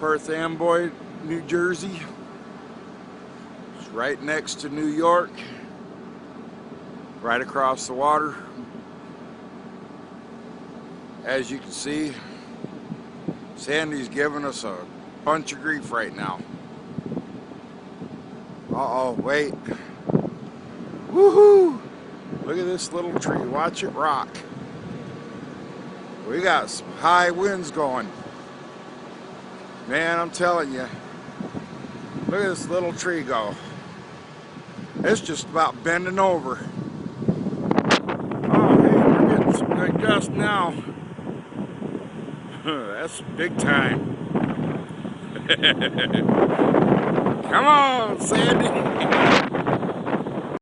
Perth Amboy, New Jersey. It's right next to New York, right across the water. As you can see, Sandy's giving us a bunch of grief right now. Uh-oh, wait. Woohoo! Look at this little tree. Watch it rock. We got some high winds going. Man, I'm telling you. Look at this little tree go. It's just about bending over. Oh, hey, we're getting some good gusts now. That's big time. Come on, Sandy.